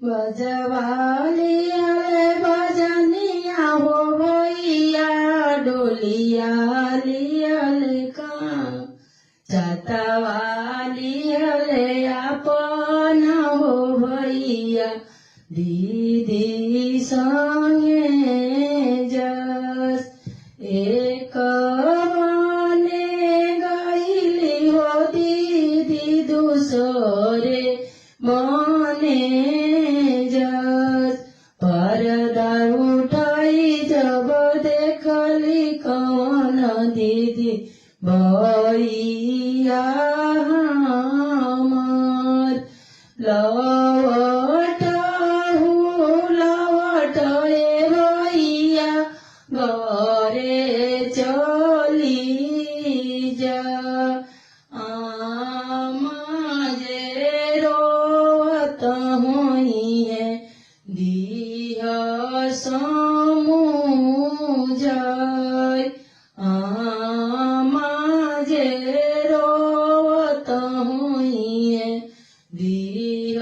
बजवालिया ले बजनिया हो भैया डोलिया लिया ले का छतवालिया ले अपन हो भैया दीदी संगे जस एक बने गईली हो दीदी दूसरे बने जस पर्दा उठाई जब देखली कौन दीदी भैया हमार लवट ए भैया घरे चली जा आमाजे रोवत हुई है दिह समूझाय आमाजे रोवत हुई है दिह